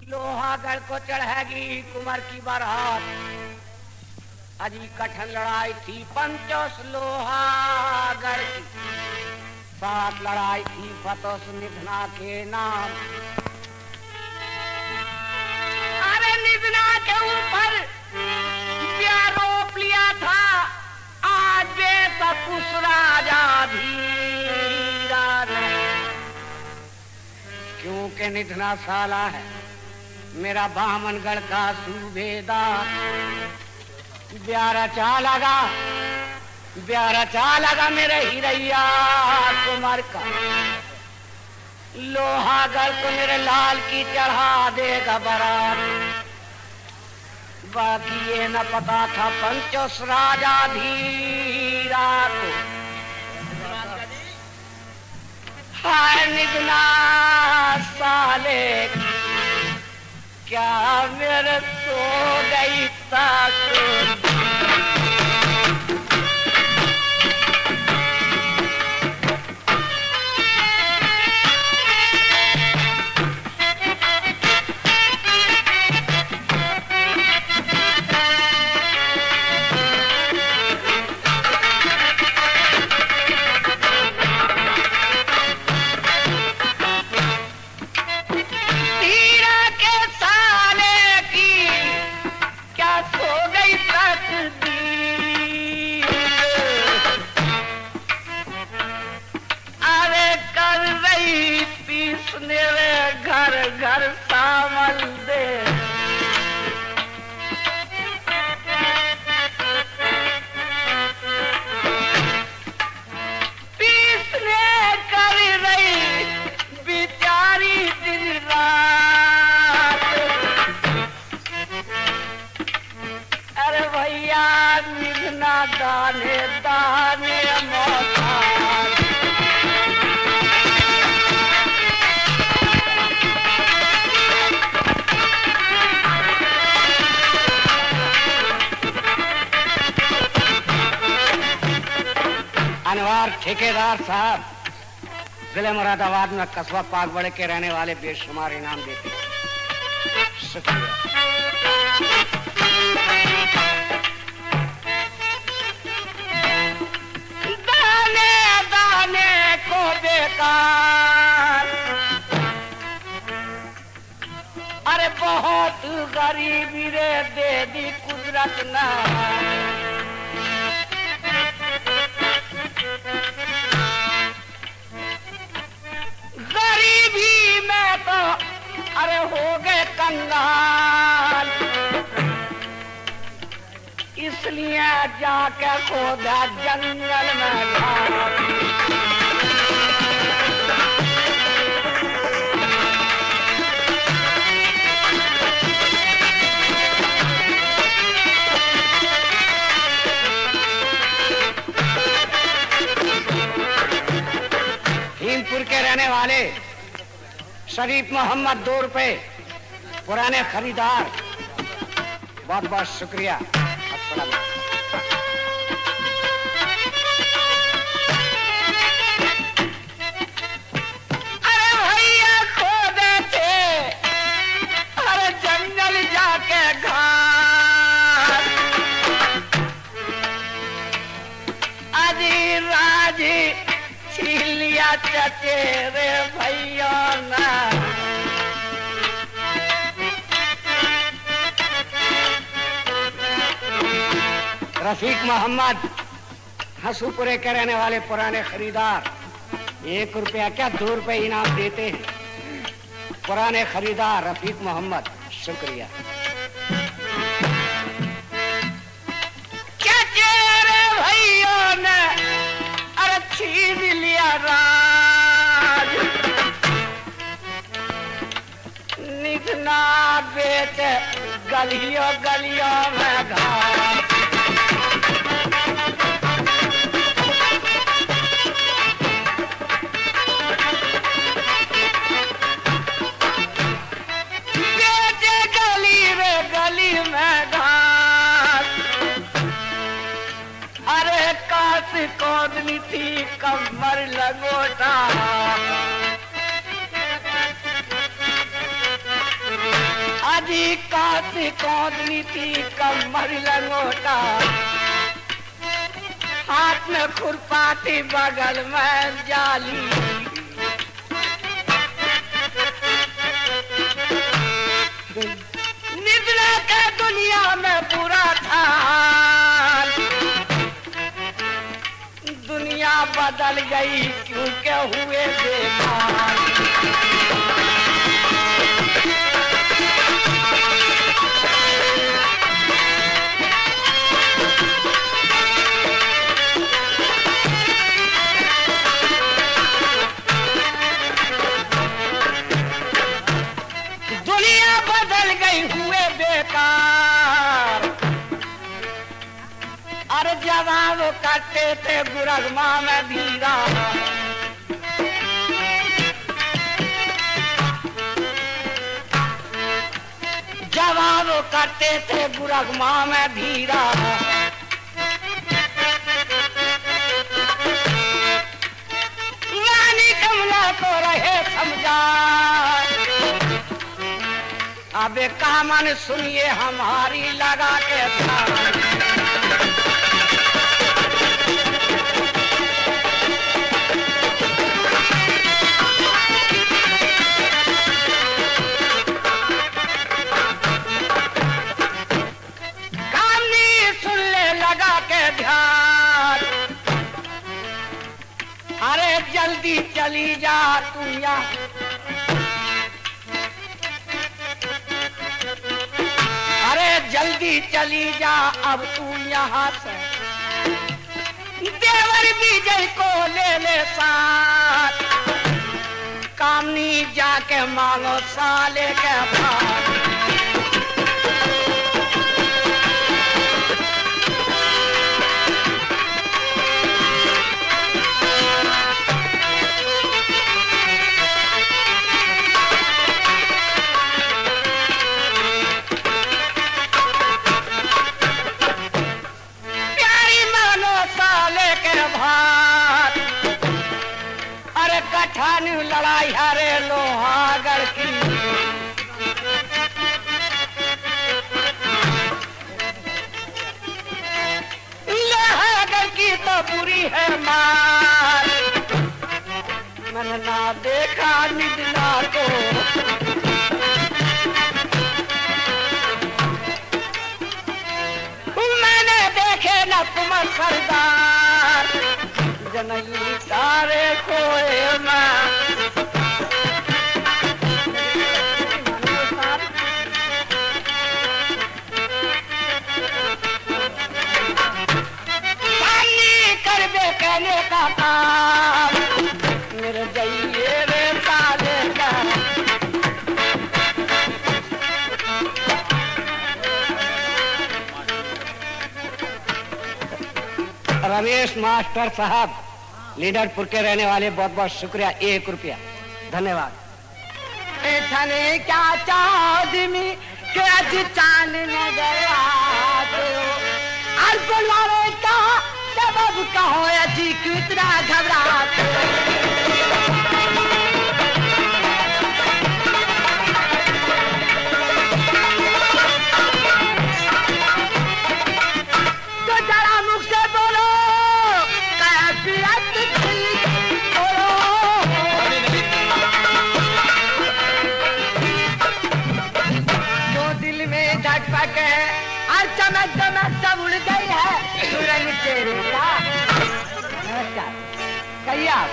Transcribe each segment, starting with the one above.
लोहागढ़ को चढ़ेगी कुंवर की बारात। अजी कठिन लड़ाई थी पंचोस लोहागढ़ की, साथ लड़ाई थी फतोस निधना के नाम। अरे निधना के ऊपर रोप लिया था आज बेतकुश राजा धीरा ने, क्योंकि निधना साला है मेरा बामनगढ़ का सूबेदार। ब्यारा चा लगा मेरे हिरैया कुमार का, लोहागढ़ को मेरे लाल की चढ़ा देगा बारात। बाकी ये न पता था पंचोस राजा धीरा को, हाय निधना साले क्या मेरे सो गई ताक। घर घर सामल दे, पीसने कर रही बेचारी दिन रात। अरे भैया निधना दाने दाने मोहताज। अनवार ठेकेदार साहब जिले मुरादाबाद में कस्बा पागबड़े के रहने वाले बेशुमार इनाम देते हैं। शुक्रिया। दाने दाने को बेकार, अरे बहुत गरीबी रे दे दी कुदरत ना। गरीबी में तो अरे हो गए कंगाल, इसलिए जाके खोदा जंगल में घास। भीमपुर के रहने वाले शरीफ मोहम्मद 2 रुपए पुराने खरीदार, बहुत बहुत शुक्रिया। अस्सलाम। अरे भैया खोदे थे अरे जंगल जाके घास, अजी राजी छिलिया चचेरे भैया ना। रफीक मोहम्मद हसूपुरे के रहने वाले पुराने खरीदार 1 रुपया क्या 2 रुपए इनाम देते हैं। पुराने खरीदार रफीक मोहम्मद, शुक्रिया। चचेरे भैया ने अरे छीन लिया राज, निधना बेच गलियों गलियों में घास। बेचे गली रे गली में घास, अरे काश कोदनी थी कमर लगोटा। काती कौंदनी थी कमर लंगोटा, हाथ में खुरपाती बगल में जाली। निद्रा के दुनिया में बुरा था, दुनिया बदल गई क्योंकि हुए बेकार। दुनिया बदल गई हुए बेकार। अरे जवान करते थे गुरगमा में धीरा, जवान करते थे गुरगमा में धीरा। रानी कमला को रहे समझा, अबे कामन सुनिए हमारी लगा के ध्यान। कामनी सुन ले लगा के ध्यान, अरे जल्दी चली जा तू यहाँ, जल्दी चली जा अब तू यहाँ से। देवर विजय को ले ले साथ, कामनी जाके मांगो साले के पास। कठान लड़ाई हरे लोहागढ़ की, लोहागढ़ की तो बुरी है मार। मैंने ना देखा निदला को, मैंने देखे न कुमार सरदार, जनई सारे खोए मैं। पानी कर दे कहने का काम, मेरे जइए रे साले का। रमेश मास्टर साहब लीडरपुर के रहने वाले, बहुत बहुत शुक्रिया। 1 रुपया धन्यवाद। थने क्या चादमी के आज चांद नजर आते हो, और बुलावे का सबब कहो अजी कितना घबराते हो। चमक चमक सब उड़ गई है सूरज चेहरे का। नमस्कार, कहिए आप।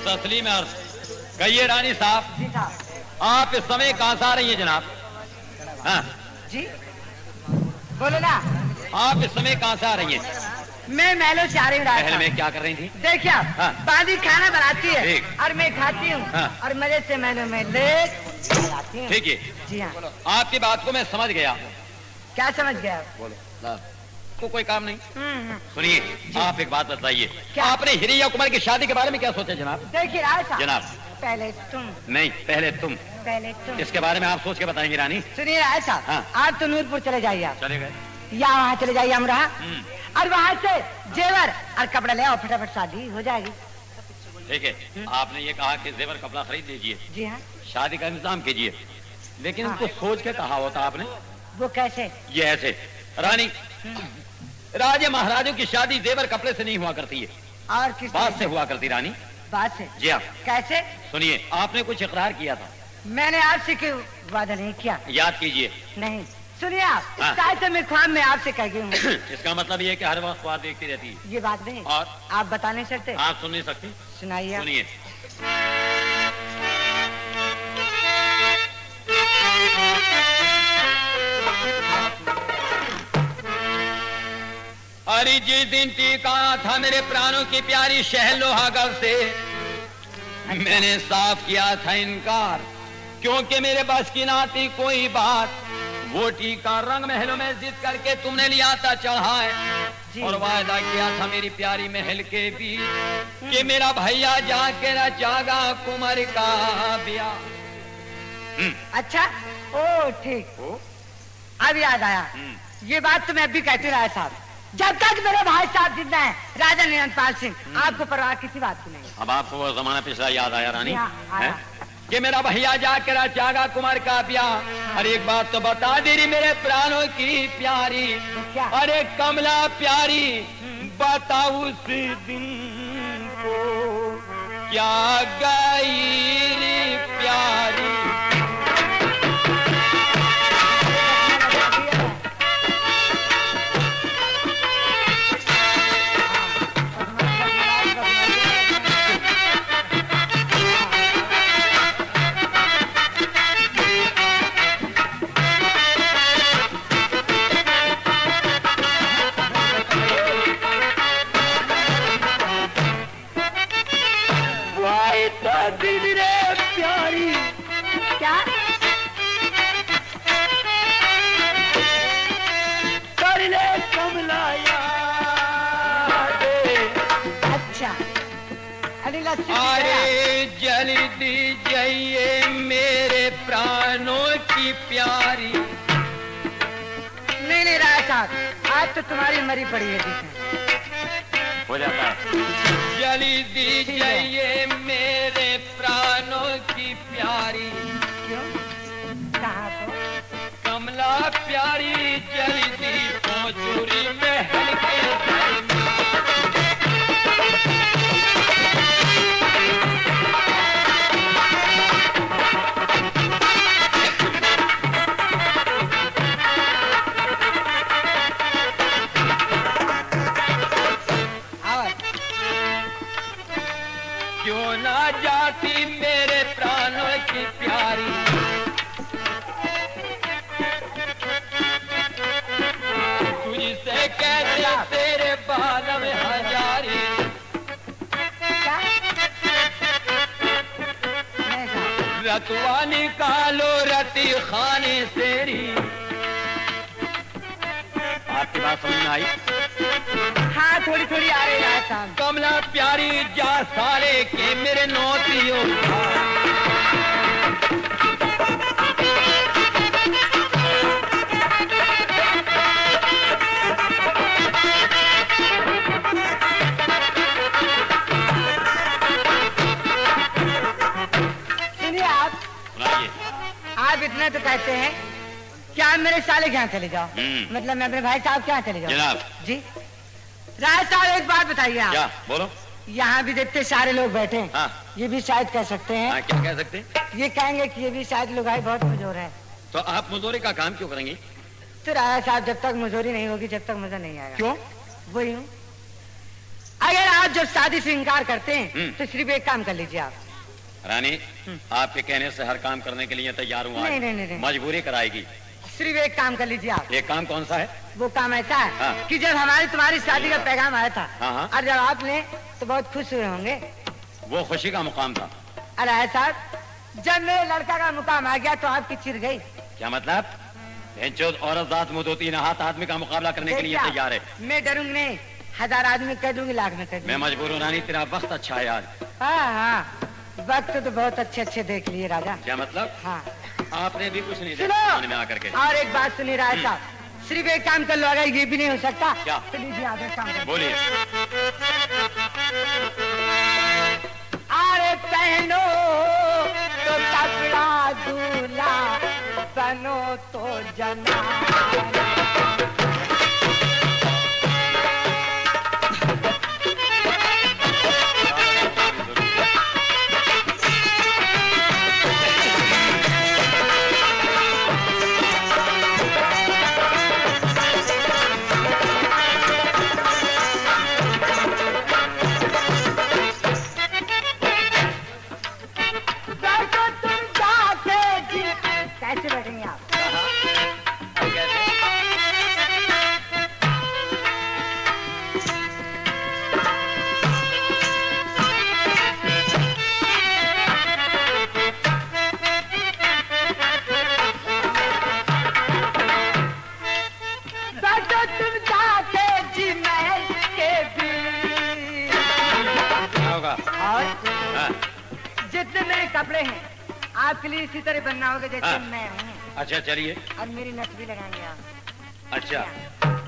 तस्लीम अर्ज़ कहिए रानी साहब। जी साहब। आप इस समय कहाँ से आ रही हैं जनाब? हाँ जी बोलो ना। आप इस समय कहाँ से आ रही हैं? मैं महलों से आ रही हूँ। महल में क्या कर रही थी? देखिए आप, हाँ। दादी खाना बनाती है और मैं खाती हूँ, हाँ। और मजे से महलों में लेट जाती हूँ। ठीक है। जी हाँ। आपकी बात को मैं समझ गया। क्या समझ गया? बोलो। को कोई काम नहीं। सुनिए, आप एक बात बताइए, आपने हिरिया कुमार की शादी के बारे में क्या सोचा जनाब? देखिए राय साहब, जनाब पहले तुम। नहीं, पहले तुम। पहले तुम। इसके बारे में आप सोच के बताएंगे रानी। सुनिए राय साहब, हाँ। आज तो नूरपुर चले जाइए आप। चले गए या वहाँ चले जाइए हम रहा, और वहाँ से जेवर और कपड़ा ले आओ, फटाफट शादी हो जाएगी। ठीक है। आपने ये कहा कि जेवर कपड़ा खरीद लीजिए। जी हाँ। शादी का इंतजाम कीजिए। लेकिन हाँ। उसको सोच के कहा होता आपने। वो कैसे? ये ऐसे, रानी, राजे महाराजों की शादी जेवर कपड़े से नहीं हुआ करती है, और किस बात से हुआ करती रानी। बात से? जी हाँ। कैसे? सुनिए, आपने कुछ इकरार किया था। मैंने आपसे क्यों वादा नहीं किया? याद कीजिए। नहीं। सुनिए आप, हाँ। शायद तो मैं ख्वाब में आपसे कह गई हूँ। इसका मतलब ये है कि हर वक्त ख्वाब देखती रहती है। ये बात नहीं। और आप बता नहीं सकते? आप सुन नहीं सकती? सुनाइए। सुनिए। अरे जिस दिन टीका था मेरे प्राणों की प्यारी शहर लोहागढ़ से, मैंने साफ किया था इनकार, क्योंकि मेरे बस की ना थी कोई बात। वो टीका रंग महलों में जिद करके तुमने लिया था चढ़ाए, और वायदा किया था मेरी प्यारी महल के बीच कि मेरा भैया जाके रचागा कुमार का ब्याह। अच्छा, ओ ठीक। अब याद आया, ये बात तो मैं भी कहती रहा साहब। जब तक मेरे भाई साहब जिंदा है, राजा निरंपाल सिंह, आपको परवाह किसी बात की नहीं। अब आपको वो जमाना पिछला याद आया रानी, आया। कि मेरा भैया जाके रचागा कुमार का ब्याह। अरे एक बात तो बता दे रही मेरे प्राणों की प्यारी, क्या? अरे कमला प्यारी, बता उस दिन को क्या गई रे प्यारी। दिल रे प्यारी, क्या? कर ले कमला याद। अच्छा, अरे लस्सी अरे जल्दी जाइए मेरे प्राणों की प्यारी। नहीं नहीं राजा साहब, आज तो तुम्हारी मरी पड़ी है बीच हो जाता है। जल्दी जाइए मेरे प्राणों की प्यारी, क्यों? कहाँ को? कमला प्यारी, जल्दी पहुंचूरी महल के घर। क्यों ना जाती मेरे प्राणों की प्यारी, तुझसे कहते तेरे बालम हजारी। क्या? नहीं साहब। रतुआ निकालो रति खाने सेरी। आपकी बात समझ में आई? हाँ, थोड़ी थोड़ी आ रही है साहब। कमला प्यारी जा सारे के मेरे नौतियों। सुनिए आप, सुनाइए। आप इतना तो कहते हैं कि आप मेरे साले के यहाँ चले जाओ, मतलब मैं अपने भाई साहब के यहाँ चले जाऊँ। जनाब। जी राय साहब, एक बात बताइए आप। क्या बोलो? यहाँ भी देखते सारे लोग बैठे हैं। हाँ। ये भी शायद कह सकते हैं। हाँ, क्या कह सकते? ये कहेंगे कि ये भी शायद लोग आए बहुत मजोर है। तो आप मजदूरी का काम क्यों करेंगे? तो राय साहब, जब तक मजदूरी नहीं होगी जब तक मजा नहीं आएगा। क्यों? वही हूँ। अगर आप जब शादी से इनकार करते हैं तो सिर्फ एक काम कर लीजिए आप। रानी, आपके कहने से हर काम करने के लिए तैयार हूँ। नहीं, नहीं, नहीं, नहीं। मजबूरी कराएगी। सिर्फ एक काम कर लीजिए आप। एक काम कौन सा है? वो काम ऐसा है हाँ। कि जब हमारी तुम्हारी शादी का पैगाम आया था, हाँ, हाँ। और जब आपने तो बहुत खुश हुए होंगे। वो खुशी का मुकाम था। अरे है साहब, जब मेरे लड़का का मुकाम आ गया तो आपकी चिर गई। क्या मतलब? औरत जात मुँह धोती न हाथ आदमी का मुकाबला करने के लिए तैयार है। मैं डरूंगी नहीं, 1000 आदमी कह दूंगी, लाख में कह दूंगी। मैं मजबूर हूँ रानी, तेरा वक्त अच्छा है आज। हाँ हाँ, वक्त तो बहुत अच्छे अच्छे देख लिए राजा। क्या मतलब? हाँ। आपने भी कुछ नहीं देखा सुनो, में आकर के। और एक बात सुनिए राय साहब, सिर्फ एक काम कर लो, अगर ये भी नहीं हो सकता क्या? तो लीजिए आप एक काम कर लो। बोलिए। अरे पहनो तो कपड़ा दूल्हा बनो तो जनाना। कैसे बैठेंगे आप? बैठो तुम जाके जी महल के बीच। होगा और जितने मेरे कपड़े हैं आपके लिए इसी तरह बनना होगा जैसे मैं हूँ। अच्छा चलिए। और मेरी नथ भी लगाएंगे आप। अच्छा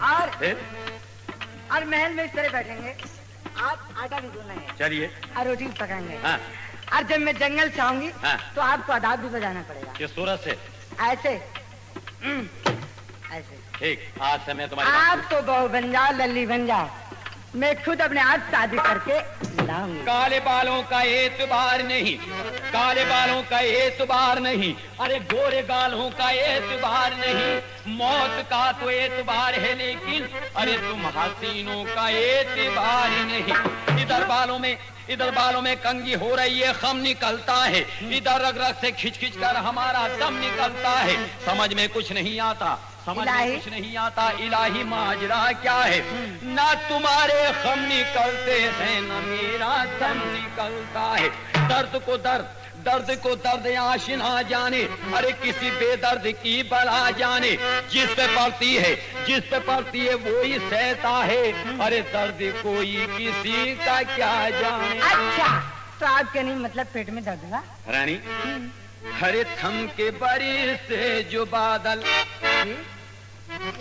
और फिर? और महल में इस तरह बैठेंगे, आप आटा भी गूंदेंगे, चलिए। और रोटी भी पकाएंगे। हाँ। और जब मैं जंगल से आऊंगी तो आपको आदाब भी बजाना पड़ेगा। किस सूरत से? ऐसे ऐसे। ठीक, आज से मैं तुम्हारी आप तो बहू बन जाओ, लल्ली बन जाओ, मैं खुद अपने आप शादी करके लाऊंगी। काले बालों का एतबार नहीं, काले बालों का एतबार नहीं, अरे गोरे गालों का एतबार नहीं, मौत का तो एतबार है लेकिन अरे तुम हसीनों का एतबार नहीं। इधर बालों में कंगी हो रही है, खम निकलता है, इधर रग रग से खिंच खिंच कर हमारा दम निकलता है। समझ में कुछ नहीं आता, समझ में कुछ नहीं आता, इलाही माजरा क्या है। ना तुम्हारे खम निकलते हैं न मेरा दम निकलता है। दर्द को दर्द आशिना जाने, अरे किसी बेदर्द की बला जाने। जिस पे पड़ती है वो ही सहता है, अरे दर्द कोई किसी का क्या जाने। अच्छा तो आपके नहीं मतलब पेट में दर्द हुआ? रानी हरे थम के बरी से जो बादल,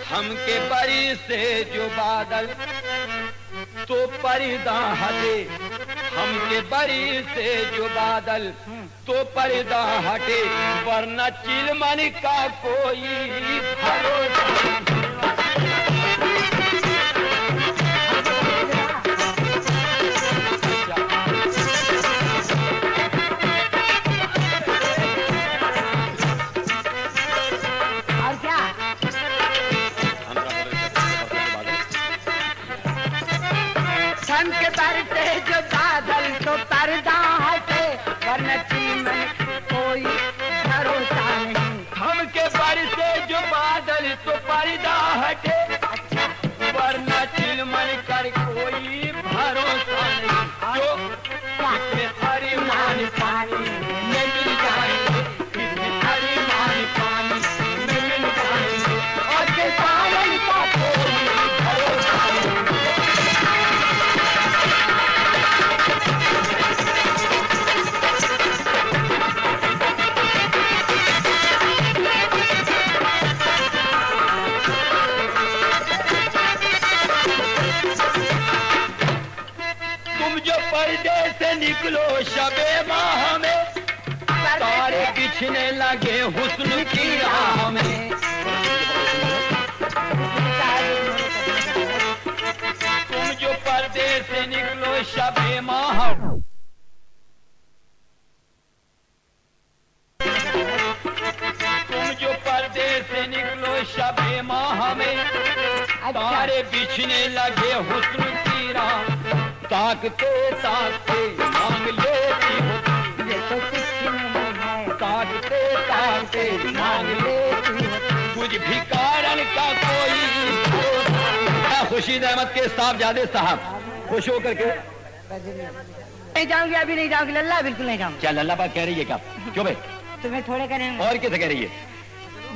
हम के बरी से जो बादल तो पर्दा हटे, हम के बरी से जो बादल तो पर्दा हटे, वरना चिलमन का कोई भरोसा। हम के बरसे जो बादल तो पर्दा हटे, वरना चिलमन कोई भरोसा नहीं। हम के बरसे जो बादल तो पर्दा हटे, वरना चिलमन कर कोई भरोसा नहीं। जो इसमें हरी मान पानी में मिल जाएंगे, इसमें हरी मान पानी में मिल जाएंगे, और किसानन का कोई भरोसा नहीं। पर्दे से निकलो शबे माह में, तारे बिछने लगे हुस्न की राह में। तुम जो पर्दे से निकलो शबे माह, तुम जो पर्दे से निकलो शबे माह में, तारे बिछने लगे हुस्न की राह। ताकते ताकते मांग लेती हो, ये तो कुछ नहीं है। ताकते ताकते मांग लेती हो, कुछ भी कारण का कोई। खुर्शीद अहमद के साहबजादे साहब खुश होकर के नहीं जाऊंगी, अभी नहीं जाऊंगी लल्ला, बिल्कुल नहीं जाऊंगी। क्या लल्ला बात कह रही है क्या? क्यों भाई? तुम्हें थोड़े करेंगे। और कैसे कह रही है?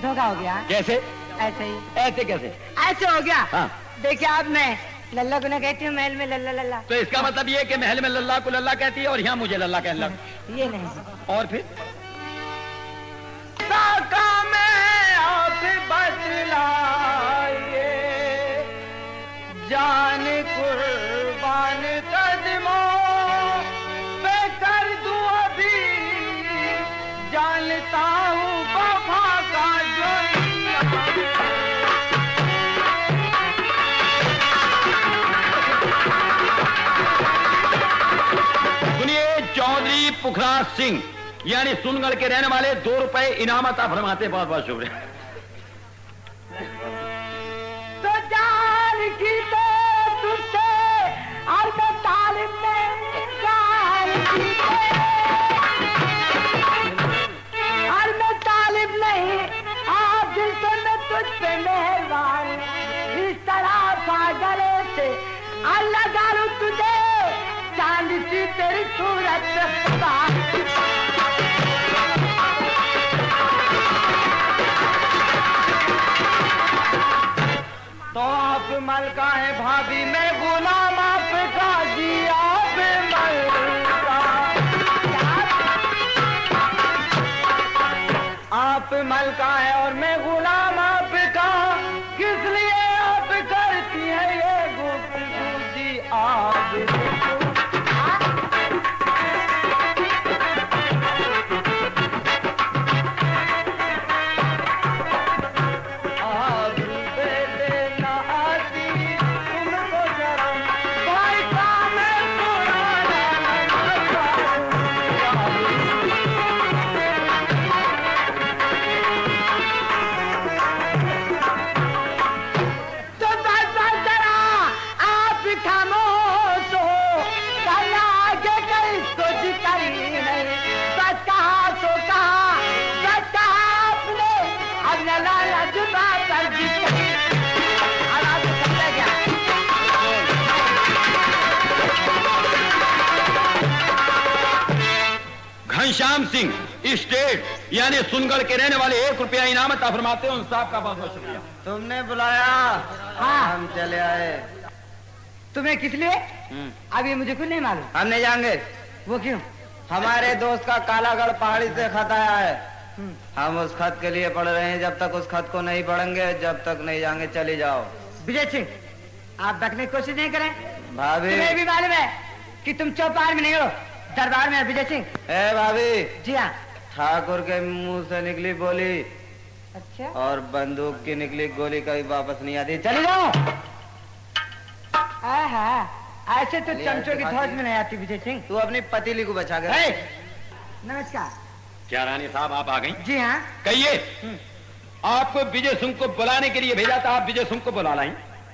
धोखा हो गया। कैसे? ऐसे ही। ऐसे कैसे? ऐसे हो गया। हाँ। देखिए आप, मैं लल्ला को ना कहती हूँ, महल में लल्ला लल्ला। तो इसका मतलब ये कि महल में लल्ला को लल्ला कहती है और यहाँ मुझे लल्ला कहने लग। ये नहीं। और फिर साका में आप बतलाइए, जान कुर्बान कदमों पे कर दूं अभी, जानता हूँ वफा का सुखराज सिंह यानी सुनगढ़ के रहने वाले 2 रुपए इनाम अता फरमाते। बहुत बहुत शुक्रिया। तो जान की तो तुझसे और मैं तालिब में जान की और मैं तालिब नहीं आप दिल से मैं तुझ पे मेहरबान इस तरह पागले से अल्लाह डालू तुझे चांद सी तेरी सूरत तो आप मलका है भाभी मैं गुलाम आपका जी आप मलका आप मलका है और मैं गुलाम आपका किस लिए आप करती है ये गुफ्तगू जी आप घनश्याम सिंह स्टेट यानी सुनगढ़ के रहने वाले 1 रुपया इनाम अता फरमाते हैं। उन साहब का बहुत बहुत शुक्रिया। तुमने बुलाया? हाँ हम चले आए। तुम्हें किस लिए? अभी मुझे कुछ नहीं मालूम। हम नहीं जाएंगे। वो क्यों? हमारे दोस्त का कालागढ़ पहाड़ी से खत आया है। हम उस खत के लिए पढ़ रहे हैं। जब तक उस खत को नहीं पढ़ेंगे जब तक नहीं जाएंगे। चली जाओ। विजय सिंह आप बकने की कोशिश नहीं करें। भाभी तुम्हें भी मालूम है कि तुम चौपाल में नहीं हो, दरबार में। विजय सिंह ए भाभी। जी हाँ। ठाकुर के मुंह से निकली बोली अच्छा और बंदूक की निकली गोली कभी वापस नहीं आती। चली जाओ। ऐसे तो चमचों की धौस में नहीं आती। विजय सिंह तू अपनी पतीली को बचा गया। नमस्कार। क्या रानी साहब आप आ गई? जी हाँ। कहिए आपको विजय सिंह को बुलाने के लिए भेजा था, आप विजय सिंह को बुला लाई?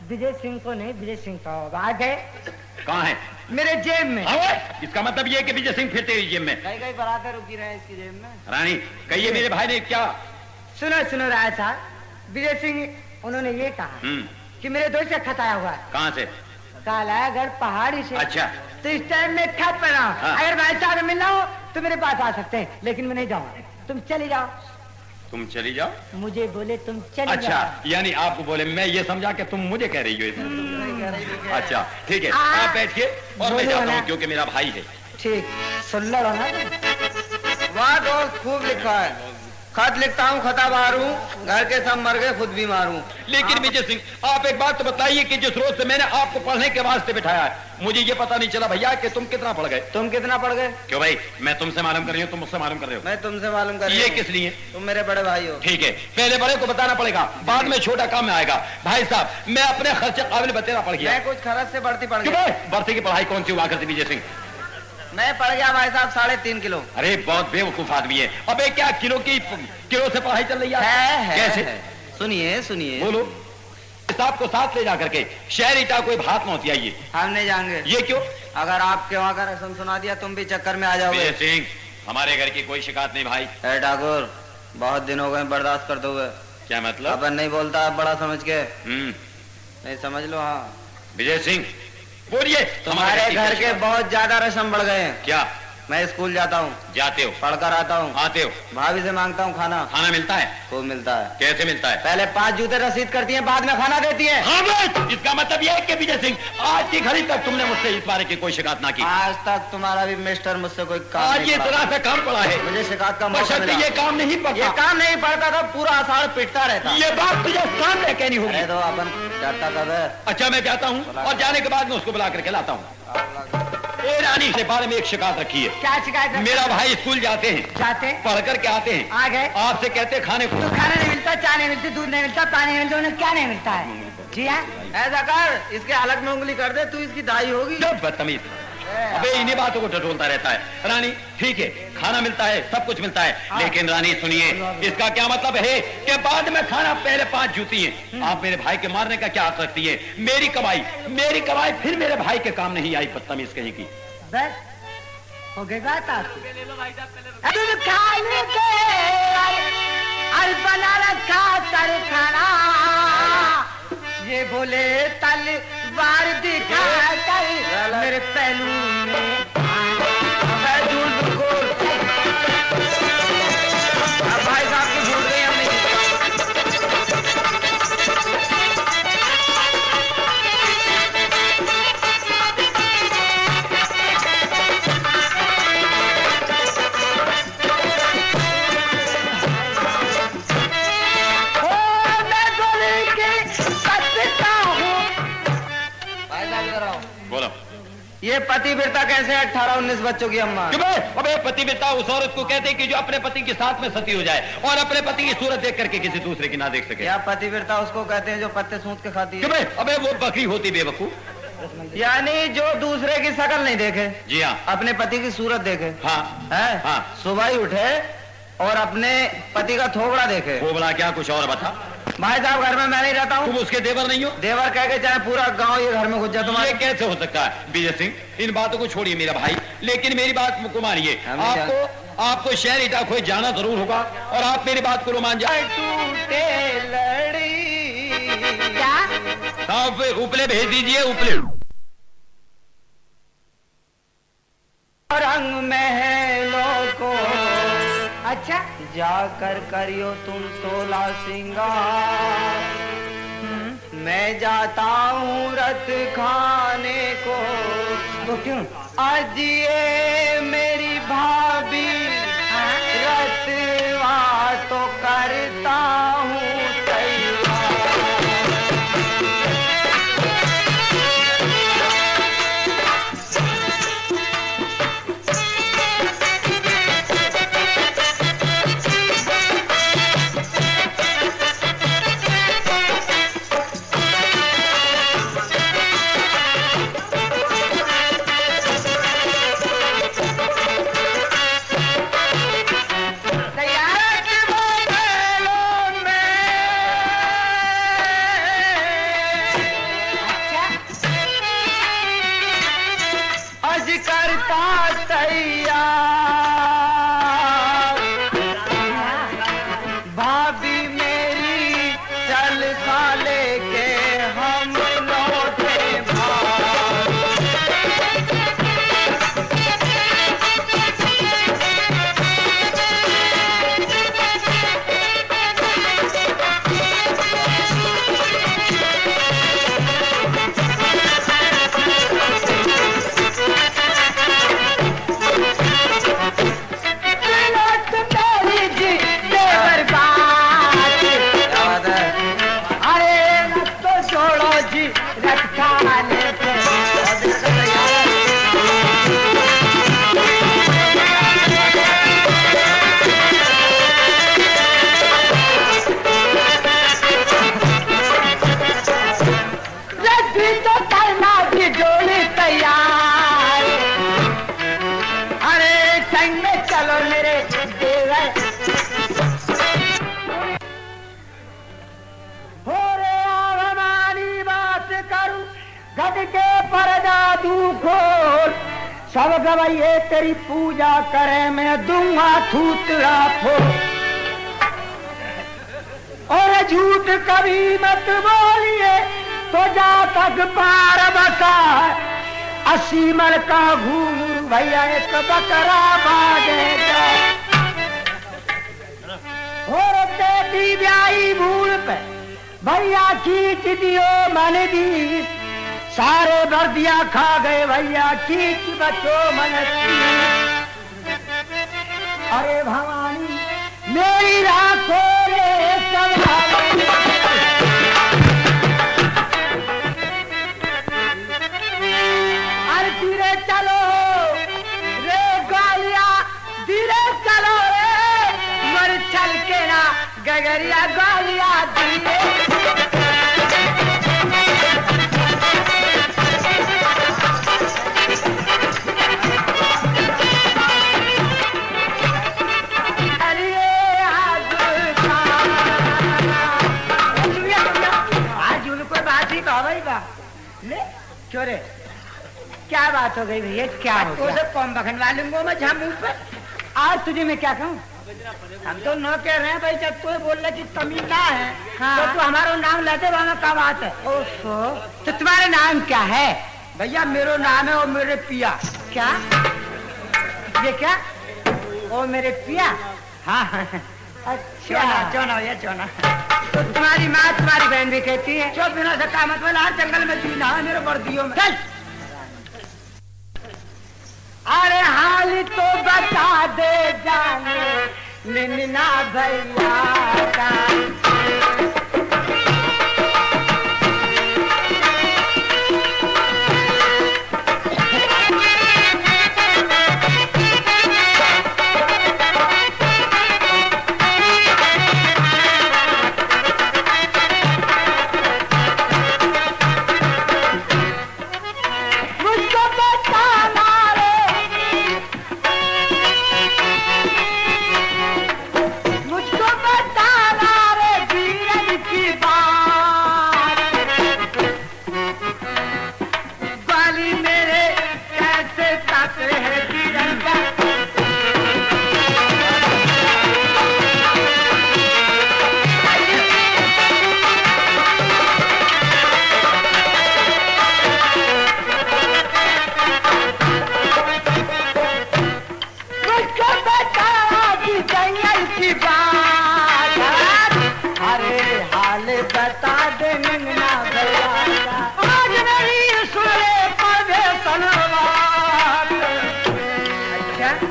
विजय सिंह को नहीं, विजय सिंह को आ गए। कहाँ है? मेरे जेब में। इसका मतलब ये कि विजय सिंह फिरते हुए जेब में। कहीं कहीं बराबर रुकी रहे इसकी जेब में। रानी कहिए मेरे भाई ने क्या? सुनो सुनो राय साहब, विजय सिंह उन्होंने ये कहा कि मेरे दोस्त का खत आया हुआ है। कहाँ से? कालागढ़ पहाड़ी से। अच्छा। तो इस टाइम में खत पर रहा हूँ। हाँ। अगर भाई साहब मिलना हो तो मेरे पास आ सकते हैं, लेकिन मैं नहीं जाऊंगा। तुम चली जाओ। तुम चली जाओ? मुझे बोले तुम चली अच्छा जाओ। यानी आपको बोले, मैं ये समझा कि तुम मुझे कह रही हो इसमें। अच्छा ठीक है, आप बैठिए और मैं जाता हूँ क्योंकि मेरा भाई है। ठीक सुन लो ना। वाह दोस्त खूब लिखा है। खत लिखता हूँ खता मारूं, घर के सब मर गए खुद भी मारूं। लेकिन विजय सिंह आप एक बात तो बताइए कि जिस रोज से मैंने आपको पढ़ने के वास्ते बिठाया है, मुझे ये पता नहीं चला भैया कि तुम कितना पढ़ गए। तुम कितना पढ़ गए? क्यों भाई, मैं तुमसे मालूम कर रही हूँ, तुम मुझसे मालूम कर रहे हो। मैं तुमसे मालूम कर रही ये हूं। किस लिए? तुम मेरे बड़े भाई हो। ठीक है, पहले बड़े को बताना पड़ेगा, बाद में छोटा काम में आएगा। भाई साहब मैं अपने खर्चे काबिल बतेरा पड़ गया। मैं कुछ खर्च से बढ़ती पड़ क्यों गई। भाई, बढ़ती की पढ़ाई कौन सी हुआ करती विजय सिंह? मैं पड़ गया भाई साहब 3.5 किलो। अरे बहुत बेवकूफ आदमी है। अबे क्या किलो से पढ़ाई चल रही है? कैसे? सुनिए सुनिए। बोलो। साहब को साथ ले जा करके शहरी का कोई भात नौती आइए। हम नहीं जाएंगे। ये क्यों? अगर आपके वहाँ का रस्म सुना दिया तुम भी चक्कर में आ जाओगे। विजय सिंह हमारे घर की कोई शिकायत नहीं भाई। ठाकुर बहुत दिन हो गए बर्दाश्त करते हुए। क्या मतलब? अपन नहीं बोलता बड़ा समझ के। नहीं समझ लो। हाँ विजय सिंह बोलिए। तुम्हारे घर के बहुत ज्यादा रस्म बढ़ गए हैं। क्या? मैं स्कूल जाता हूँ, जाते हो, पढ़कर आता हूँ, आते हो, भाभी से मांगता हूँ खाना। खाना मिलता है? खूब मिलता है। कैसे मिलता है? पहले 5 जूते रसीद करती हैं, बाद में खाना देती हैं। हाँ बस, इसका मतलब यह है कि विजय सिंह आज की घड़ी तक तुमने मुझसे इस बारे की कोई शिकायत ना की। आज तक तुम्हारा भी मिस्टर मुझसे कोई काम आज नहीं ये पड़ा। तरह से काम पड़ा है। मुझे शिकायत का मौका बशर्ते मिला। ये काम नहीं पड़ता। ये काम नहीं पड़ता था, पूरा आषाढ़ पिटता रहता। ये बात तुझे सामने कहनी होगी। अरे तो अपन डरता कब है। अच्छा मैं जाता हूँ और जाने के बाद मैं उसको बुला करके लाता हूँ। ए रानी से बारे में एक शिकायत रखी है। क्या शिकायत है? मेरा भाई स्कूल जाते हैं, पढ़ करके आते हैं, आ गए, आपसे कहते खाने को। तो खाना नहीं मिलता, चाय नहीं मिलती, दूध नहीं मिलता, पानी नहीं मिलता, उन्हें क्या नहीं मिलता है? जी हाँ। ऐसा कर, इसके अलग में उंगली कर दे, तू इसकी दाई होगी। जब बदतमीज, अबे इन्हीं बातों को टटोलता रहता है। रानी ठीक है, खाना मिलता है, सब कुछ मिलता है, लेकिन रानी सुनिए, इसका क्या मतलब है कि बाद में खाना पहले 5 जूती है। आप मेरे भाई के मारने का क्या हक रखती है? मेरी कमाई फिर मेरे भाई के काम नहीं आई, बदतमीज कहीं की। बस हो गया तुम खाने के और बना रखा तरखाना, ये बोले तलवार दिखा कर मेरे पहलू में भाई साहब की भूल गई हमने। बोलो, ये पतिव्रता कैसे 18-19 बच्चों की अम्मा? अबे पतिव्रता उस औरत को कहते हैं कि जो अपने पति के साथ में सती हो जाए और अपने पति की सूरत देख करके किसी दूसरे की ना देख सके। या पतिव्रता उसको कहते हैं जो पत्ते सूंघ के खाती है। अबे वो बकरी होती बेवकूफ। यानी जो दूसरे की शकल नहीं देखे, जी हाँ, अपने पति की सूरत देखे। हाँ है? हाँ। सुबह ही उठे और अपने पति का थोबड़ा देखे। थोबड़ा क्या, कुछ और बता। भाई साहब घर में मैं नहीं रहता हूँ। तुम उसके देवर नहीं हो? देवर कह के चाहे पूरा गांव ये घर में घुस जाए तुम्हारे। ये कैसे हो सकता है विजय सिंह? इन बातों को छोड़िए मेरा भाई, लेकिन मेरी बात को मानिए। आपको शहर इटाखोई जाना जरूर होगा और आप मेरी बात को मान जाए। टूटे लड़ी क्या उपले भेज दीजिए, उपले। रंग महलों को अच्छा जाकर करियो तुम 16 सिंगार। मैं जाता हूँ रत खाने को। तो क्यों? आज ये मेरी भाभी रतवा तो करता हूँ सब गवाइए तेरी पूजा करे मैं दूंगा थूतरा फोड़। और झूठ कभी मत बोलिए तो जा तक पार बता। 80 मल का घूर भैया एक बकरा बागेगा। और बेटी ब्याई भूल पे भैया खींच दियो मन दी। सारे बर्दिया खा गए भैया खींच बचो मन। अरे भवानी मेरी राखो रे अरे धीरे चलो रे गालिया धीरे चलो रे मर चल के ना गगरिया गालिया धीरे। छोरे क्या बात हो गई भैया, क्या हो गया? उसे कौन बखनवा लूंगा मैं जहाँ मुंह पे। आज तुझे मैं क्या कहूँ? हम तो न कह रहे हैं भाई, जब तू बोल रहे कि कमी ना है हाँ। तो तू हमारा नाम लेते वहां क्या बात है? ओहो, तो तुम्हारा नाम क्या है? भैया मेरा नाम है और मेरे पिया। क्या ये क्या? ओ मेरे पिया। हाँ अच्छा चौना भैया चौना। तो तुम्हारी माँ तुम्हारी बहन भी कहती है? जो बिना से काम मतलब हर जंगल में जीना है मेरे वर्दियों में। चल। अरे हाल तो बता दे जाने निन्ना भैया का।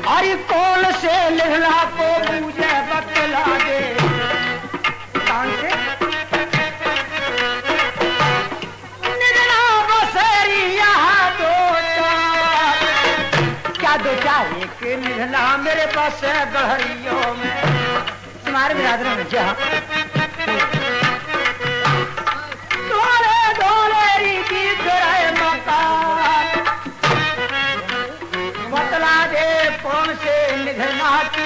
अरे कौन से लहला को मुझे बतला दे। कौन से? निगला बसेरी यहाँ दो चार। क्या दो चार? एक निगला मेरे पास है गहरियों में, तुम्हारे बिरादरों में जा। धोले धोले गीत रहे मकान, बतला दे कौन से निधना की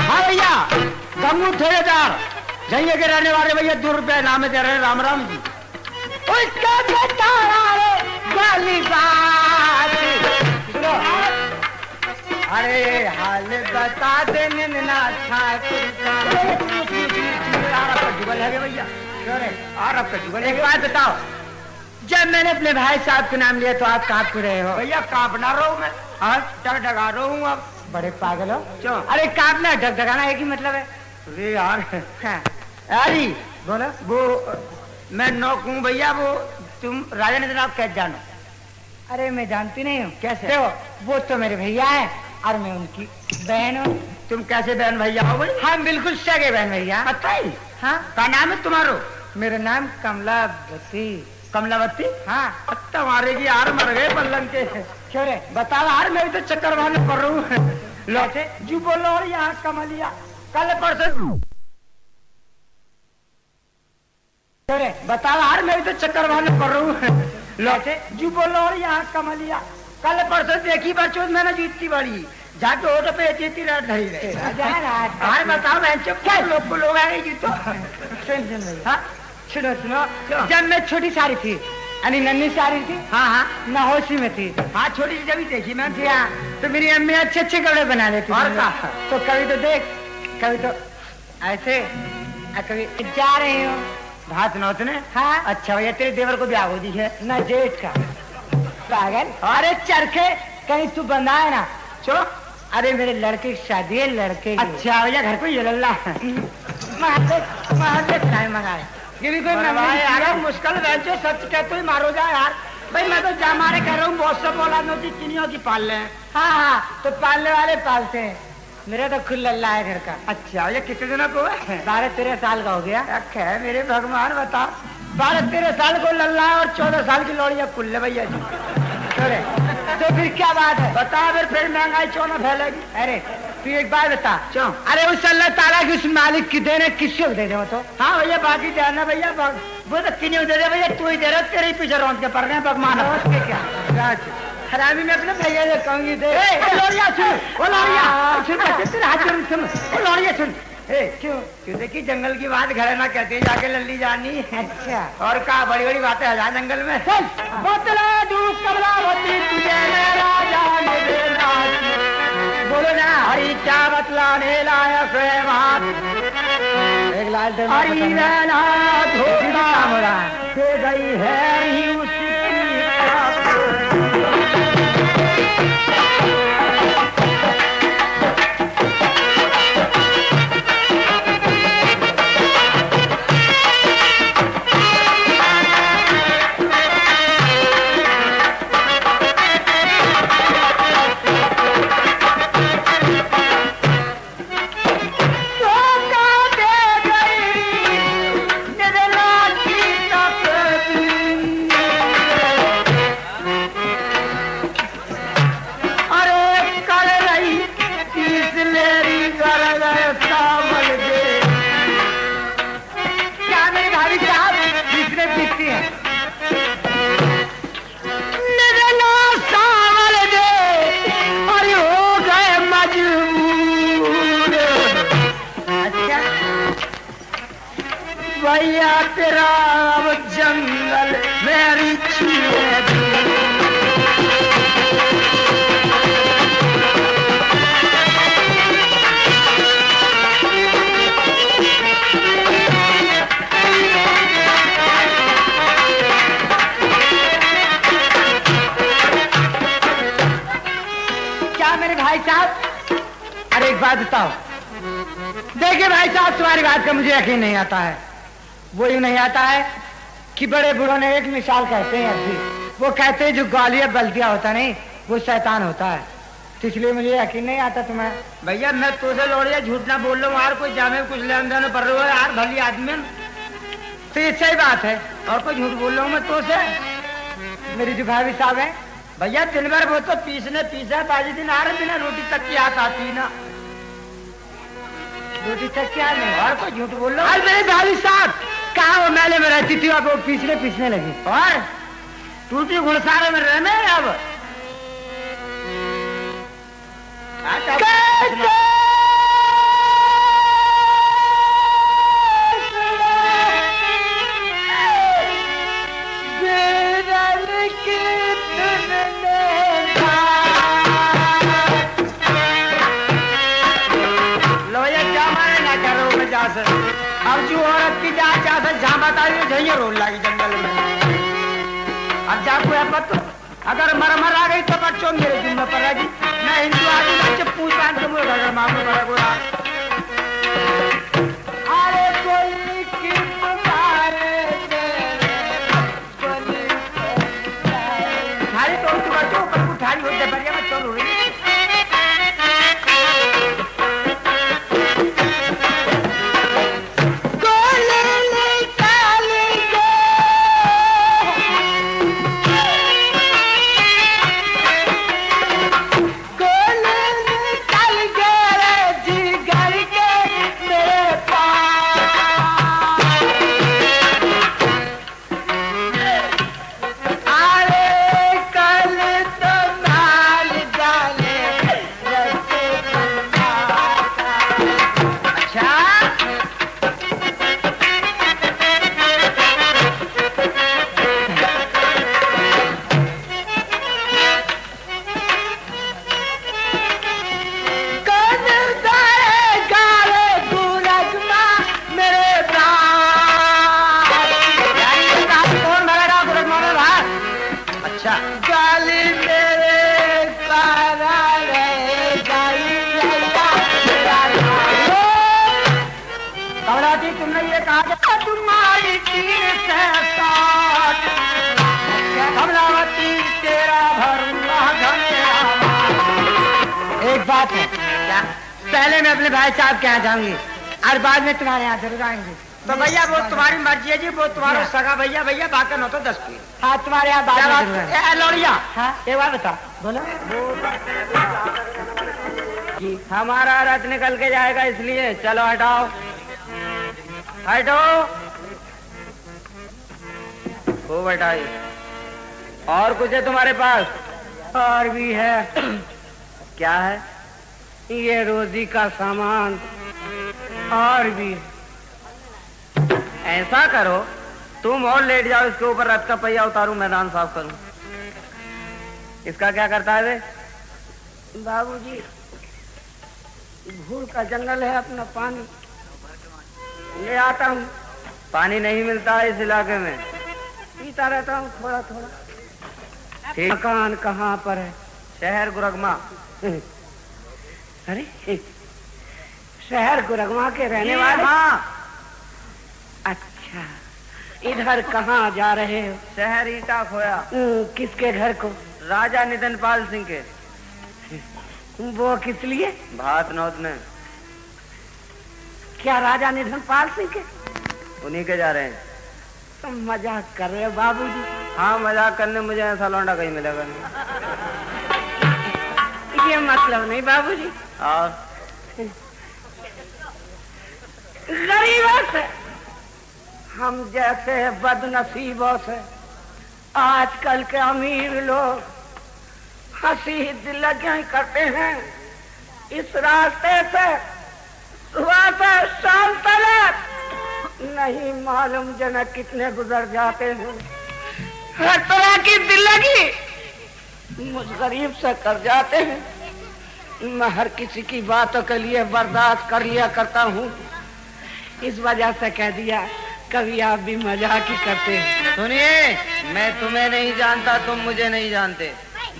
हाँ भैया गमू ठेकेदार जइए के रहने वाले भैया 2 रुपए नामे दे रहे हैं। राम राम जी। उसका बेटा वाली बात अरे हाल बता दे निन्ना ठाकुर का। भैया आरब का जुगल। एक बात बताओ, जब मैंने अपने भाई साहब का नाम लिया तो आप कांप क्यों रहे हो? भैया कांपना रहा हूँ मैं, हाँ डगडगा रहा हूँ। अब बड़े पागल हो। क्यों? अरे कांपना डगडगाना एक ही मतलब है। अरे यार हाँ। अरे बोलो। वो मैं नौक हूँ भैया, वो तुम राजा ने जनाब कैसे जानो? अरे मैं जानती नहीं हूँ। कैसे? देखो वो तो मेरे भैया है और मैं उनकी बहन हूँ। तुम कैसे बहन भैया हो भाई? हम बिल्कुल सगे बहन भैया। पता ही? हाँ क्या नाम है तुम्हारो? मेरा नाम कमलावती। कमलावती? हाँ तुम्हारे की यार मर गए पल्लंग के। क्यों रे? बताओ यार, मैं भी तो चक्कर वाले कर रहा हूँ। लौटे जू बोलो और यहाँ कमलिया कल परसों। क्यों रे? बताओ यार, मैं भी तो चक्कर वाले कर रहा हूँ। लौटे जू बोलो और यहाँ कमलिया कल परसों देखी बच्चों मैंने जीतती बड़ी जाके ऑटो पे जीती रात धरी रहे। यार बताओ बहन चुप क्या लोग आ गए जीतो। हाँ सुनो सुनो, जब मैं छोटी सारी थी यानी नन्ही सारी थी, हाँ हाँ नहोशी में थी। हाँ छोटी सी जब देखी मैं। जी हाँ, तो मेरी अम्मी अच्छे अच्छे कपड़े बना देती और थी। क्या? तो कभी तो देख, कभी तो ऐसे और कभी जा रही हूँ भात नौतने। हाँ अच्छा भैया तेरे देवर को ब्याह हो दी है? न जेठ का पागल। अरे चरखे कहीं तू बंधा है ना। चो अरे मेरे लड़के की शादी है, लड़के की। अच्छा भैया घर को ये लल्ला मंगा ये भी कोई यार मुश्किल बहन सच कहते ही मारो जाए यार। भाई मैं तो जा मारे कह रहा हूँ, बहुत सब औलादों की चिनियों की पाल रहे हैं। हाँ हाँ तो पालने वाले पालते हैं। मेरा तो खुद लल्ला है घर का। अच्छा ये कितने दिनों को है? 12-13 साल का हो गया। है मेरे भगवान बता, 12-13 साल को लल्ला है और 14 साल की लौड़िया कुल्ले भैया जी। तो फिर क्या बात है? बता फिर महंगाई चौना फैलेगी। अरे तू एक बात बता। क्यों? अरे उस अल्लाह ताला की उस मालिक की देने किसी को दे दे वो तो। हाँ भैया बाकी जाना भैया, वो तो किन्हीं दे दे भैया, तू ही दे रहा, तेरे ही पीछे रौंद के पड़ रहे हैं भगवान। क्या हरामी मैं अपने भैया से कहूंगी दे। लौड़िया सुन, ओ लौड़िया सुन, बच्चे तेरे हाथ जोड़ सुन, ओ लौड़िया सुन। क्यों क्यों देखी जंगल की बात घर ना कहते जाके लल्ली जानी। अच्छा और का बड़ी बड़ी बातें हजार जंगल में। चल बोतला दूध कमलावती तुझे मेरा जान देना। बोलो ना हरी क्या बतलाने लाया स्वयं हाथ एक लाल हरी रहना धोखा दे गई है ही उसकी। भैया तेरा जंगल मेरी क्या मेरे भाई साहब? अरे एक बात बताओ। देखिए भाई साहब तुम्हारी बात का मुझे यकीन नहीं आता है। वो यूं नहीं आता है कि बड़े बूढ़ों ने एक मिसाल कहते हैं अभी वो कहते हैं जो ग्वालियर बल्दिया होता नहीं वो शैतान होता है। तो इसलिए मुझे यकीन नहीं आता तुम्हें। भैया मैं तुझे लौड़िया झूठ ना बोल रहा हूँ यार। कोई जामे कुछ लेन देन पड़ रहा है यार भली आदमी। तो ये सही बात है और कोई झूठ बोल रहा हूँ मैं तो से। मेरी जो भाभी साहब है भैया दिन भर वो तो पीसा बाजी दिन आ रहे बिना रोटी तक की हाथ आती ना। रोटी तक क्या नहीं और कोई झूठ बोल रहा हूँ। मेरे भाभी साहब कहा वो मेले में रहती थी अब वो पीसने लगी और टूटी घुड़सारे में रहने अब अब जो औरत की जा जहाँ बताइए जहाँ रोल लगी जंगल में। अब जा कोई तो अगर मर आ गई तो बच्चों मेरे जिम्मे पर रहेगी। मैं हिंदू आदमी बच्चे पूछ पान के मुझे घर मामू बड़ा गोरा। अरे कोई की थाली तो बच्चों ऊपर को थाली होते बढ़िया बच्चों रो रही बात है क्या? पहले मैं अपने भाई साहब के यहाँ जाऊंगी और बाद में तुम्हारे यहाँ जरूर आएंगे। तो भैया वो तुम्हारी मर्जी है जी। वो तुम्हारा सगा भैया भैया बाकी न तो 10 की। हाँ तुम्हारे यहाँ बात लौड़िया। हाँ एक बार बता बोलो जी। हमारा रथ निकल के जाएगा इसलिए चलो हटाओ हटो। वो बैठाई और कुछ है तुम्हारे पास? और भी है। क्या है? ये रोजी का सामान और भी है। ऐसा करो, तुम और लेट जाओ, इसके ऊपर रथ का पहिया उतारूं, मैदान साफ करूं। इसका क्या करता है वे? बाबूजी, भूल का जंगल है, अपना पानी ले आता हूँ। पानी नहीं मिलता है इस इलाके में। पीता रहता हूँ थोड़ा थोड़ा। ठीक। मकान कहाँ पर है? शहर गुरगमा। अरे, शहर गुरगमा के रहने वाले? हाँ। अच्छा, इधर कहाँ जा रहे हो? शहर ईटा खोया। किसके घर को? राजा निधनपाल सिंह के। वो किस लिए? भात नौतने। क्या राजा निधनपाल सिंह के? उन्हीं के जा रहे हैं। तुम मजाक कर रहे हो बाबूजी? हाँ, मजाक करने मुझे ऐसा लौंडा कहीं मिलेगा नहीं। ये मतलब नहीं बाबूजी। और गरीबों से, हम जैसे बदनसीबों से आजकल के अमीर लोग हंसी दिल्लगियां करते हैं। इस रास्ते से सुबह से शाम तक नहीं मालूम जना कितने गुजर जाते हैं। हर तरह की दिल्लगी मुझ गरीब से कर जाते हैं। मैं हर किसी की बातों के लिए बर्दाश्त कर लिया करता हूँ। इस वजह से कह दिया, कभी आप भी मजाक ही करते हैं। सुनिए, मैं तुम्हें नहीं जानता, तुम मुझे नहीं जानते।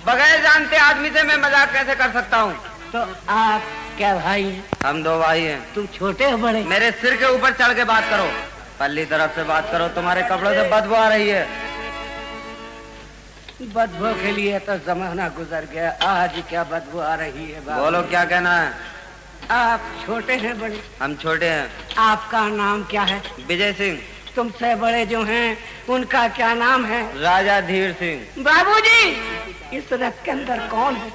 बगैर जानते आदमी से मैं मजाक कैसे कर सकता हूँ? तो आप क्या भाई हैं? हम दो भाई हैं। तुम छोटे हो बड़े? मेरे सिर के ऊपर चढ़ के बात करो, पल्ली तरफ से बात करो। तुम्हारे कपड़ों से बदबू आ रही है। बदबू के लिए तो जमाना गुजर गया, आज क्या बदबू आ रही है? बोलो, क्या कहना है? आप छोटे हैं बड़े? हम छोटे हैं। आपका नाम क्या है? विजय सिंह। तुमसे बड़े जो हैं उनका क्या नाम है? राजा धीर सिंह। बाबूजी, इस रथ के अंदर कौन है?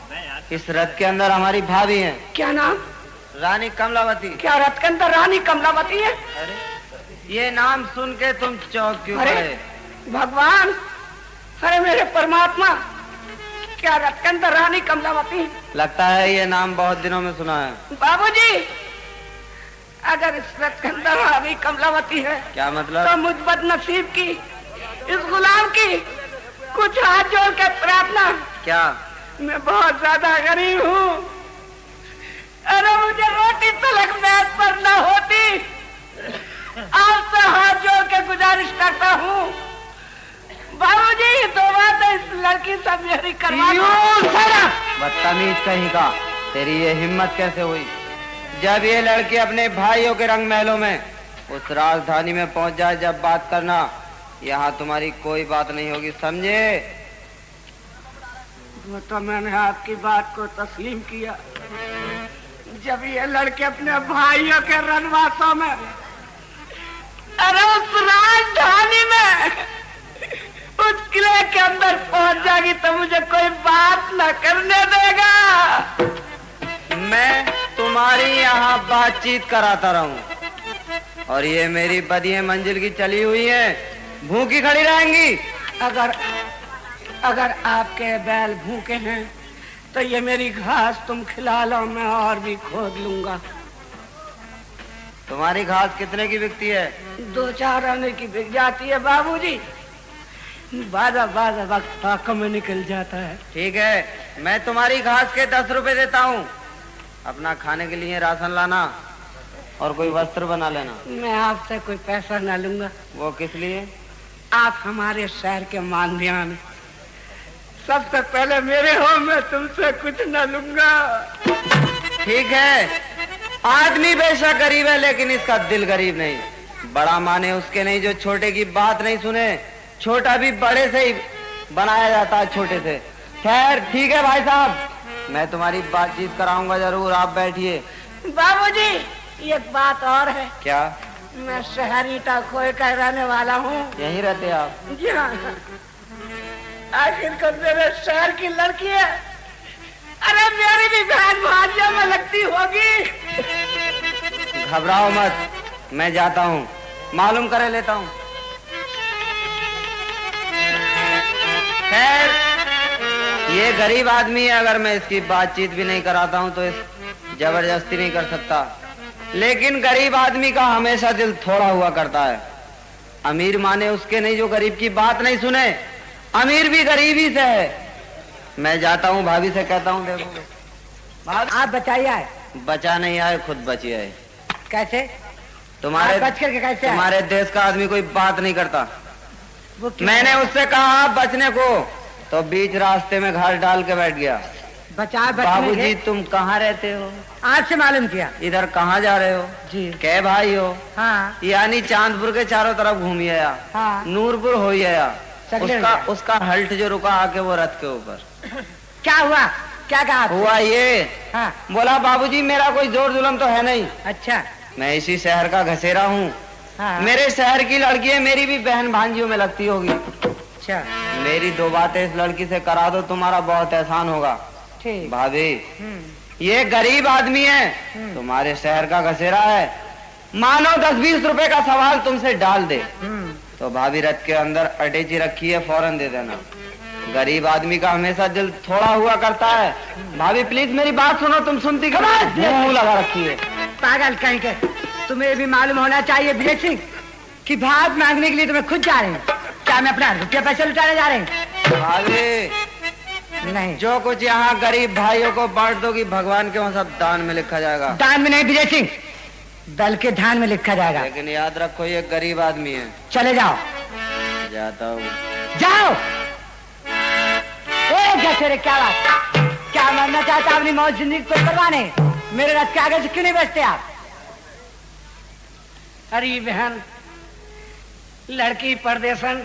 इस रथ के अंदर हमारी भाभी है। क्या नाम? रानी कमलावती। क्या रथ के अंदर रानी कमलावती है? अरे, ये नाम सुन के तुम चौंक क्यों अरे पड़े? भगवान, अरे मेरे परमात्मा, क्या रथ के अंदर रानी कमलावती है? लगता है ये नाम बहुत दिनों में सुना है। बाबूजी, अगर इस रथ के अंदर रानी कमलावती है, क्या मतलब? तो मुझ बदनसीब की, इस गुलाम की कुछ हाथ जोड़ के प्रार्थना। क्या? मैं बहुत ज्यादा गरीब हूँ। अरे मुझे रोटी तलक मैच पर न होती, आपसे हाथ जोड़ के गुजारिश करता हूँ बाबूजी, दो बात इस लड़की से मेरी करवा दो। बदतमीज कहीं का, तेरी ये हिम्मत कैसे हुई? जब ये लड़की अपने भाइयों के रंग महलों में उस राजधानी में पहुंच जाए, जब बात करना। यहाँ तुम्हारी कोई बात नहीं होगी, समझे? वो तो मैंने आपकी बात को तस्लीम किया। जब ये लड़के अपने भाइयों के रनवासों में, अरे उस राजधानी में, उस किले के अंदर पहुंच जाएगी तो मुझे कोई बात न करने देगा। मैं तुम्हारी यहाँ बातचीत कराता रहूं और ये मेरी बदिये मंजिल की चली हुई है, भूखी खड़ी रहेंगी। अगर आपके बैल भूखे हैं तो ये मेरी घास तुम खिला लो, मैं और भी खोद लूंगा। तुम्हारी घास कितने की बिकती है? 2-4 आने की बिक जाती है बाबूजी, बाजा वक्त ताकों में निकल जाता है। ठीक है, मैं तुम्हारी घास के 10 रुपए देता हूँ। अपना खाने के लिए राशन लाना और कोई वस्त्र बना लेना। मैं आपसे कोई पैसा ना लूंगा। वो किस लिए? आप हमारे शहर के मानदियान, सबसे पहले मेरे हो, मैं तुमसे कुछ न लूंगा। ठीक है, आदमी बेशक गरीब है, लेकिन इसका दिल गरीब नहीं। बड़ा माने उसके नहीं जो छोटे की बात नहीं सुने। छोटा भी बड़े से ही बनाया जाता है, छोटे से। खैर ठीक है भाई साहब, मैं तुम्हारी बातचीत कराऊंगा जरूर, आप बैठिए। बाबूजी, एक बात और है। क्या? मैं शहर ईटा खोए का रहने वाला हूँ। यहीं रहते आप? जी हाँ। आखिर कर मेरे शहर की लड़की है, अरे मेरी भी बहन भाइयों में लगती होगी। घबराओ मत, मैं जाता हूँ, मालूम करे लेता हूँ। खैर ये गरीब आदमी है, अगर मैं इसकी बातचीत भी नहीं कराता हूँ तो जबरदस्ती नहीं कर सकता। लेकिन गरीब आदमी का हमेशा दिल थोड़ा हुआ करता है। अमीर माने उसके नहीं जो गरीब की बात नहीं सुने। अमीर भी गरीबी से है। मैं जाता हूँ, भाभी से कहता हूँ, देखो आप बचाइए आए। बचा नहीं आए, खुद बची आए। कैसे? तुम्हारे बच करके कैसे आए? तुम्हारे देश का आदमी कोई बात नहीं करता। वो क्यों? मैंने उससे कहा बचने को, तो बीच रास्ते में घर डाल के बैठ गया। बचा बाबूजी तुम कहाँ रहते हो? आज से मालूम किया। इधर कहाँ जा रहे हो? जी। कै भाई हो? हाँ। यानी चांदपुर के चारों तरफ घूमी आया। हाँ। नूरपुर हो ही आया। उसका उसका हल्ट जो रुका आके वो रथ के ऊपर। क्या हुआ? क्या कहा? हुआ ये, हाँ। बोला बाबूजी मेरा कोई जोर जुलम तो है नहीं। अच्छा। मैं इसी शहर का घसेरा हूँ। हाँ। मेरे शहर की लड़की है, मेरी भी बहन भांजियों में लगती होगी। अच्छा। मेरी 2 बातें इस लड़की से करा दो, तुम्हारा बहुत एहसान होगा। ठीक। भाभी ये गरीब आदमी है, तुम्हारे शहर का घसेरा है, मानो 10-20 रुपए का सवाल तुमसे डाल दे तो भाभी रथ के अंदर अटैची रखी है, फौरन दे देना। गरीब आदमी का हमेशा दिल थोड़ा हुआ करता है। भाभी प्लीज मेरी बात सुनो, तुम सुनती क्यों? मुंह लगा रखी है। पागल कहीं के। तुम्हें भी मालूम होना चाहिए विजय सिंह कि भाग मांगने के लिए तुम्हें खुद जा रहे हैं। क्या मैं अपना रुपया पैसे लुटाने जा रहे हैं? भाभी नहीं। जो कुछ यहाँ गरीब भाइयों को बांट दोगी भगवान के वहाँ सब दान में लिखा जाएगा। दान में नहीं विजय सिंह, बल्कि धान में लिखा जाएगा। लेकिन याद रखो ये गरीब आदमी है। चले जाओ। जाता हूँ। जाओ। तेरे क्या बात? क्या मरना चाहता अपनी मौत जिंदगी को करवाने? मेरे रथ के आगे से क्यों नहीं बचते आप? अरे बहन लड़की परदेसन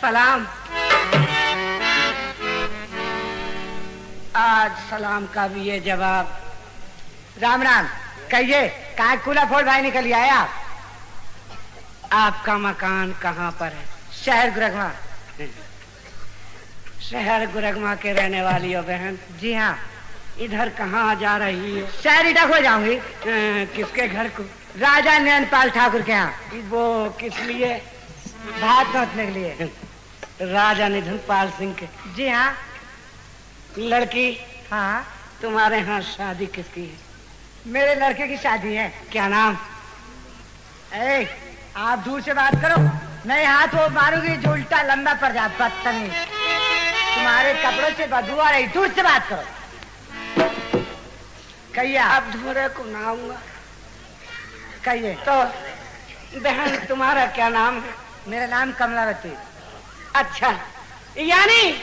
सलाम। आज सलाम का भी ये जवाब। राम राम। कहिए काय कूला फोड़ भाई निकल आए आप? आपका मकान कहाँ पर है? शहर गुरगमा। शहर गुरगमा के रहने वाली हो बहन? जी हाँ। इधर कहाँ जा रही हो? शहर ईटा खो जाऊंगी। किसके घर को? राजा नैनपाल ठाकुर के यहाँ। वो किस लिए? भात नोचने के लिए। राजा निधन पाल सिंह के? जी हाँ। लड़की? हाँ। तुम्हारे यहाँ शादी किसकी है? मेरे लड़के की शादी है। क्या नाम? आप दूर से बात करो, नहीं हाथ वो मारूंगी जो उल्टा लंबा पड़ जाए। बदतमीज, तुम्हारे कपड़ों से बदबू आ रही। दूर से बात करो। कहिए। अब धोरे को ना आऊंगा। कहिए। तो बहन तुम्हारा क्या नाम है? मेरा नाम कमलावती। अच्छा, यानी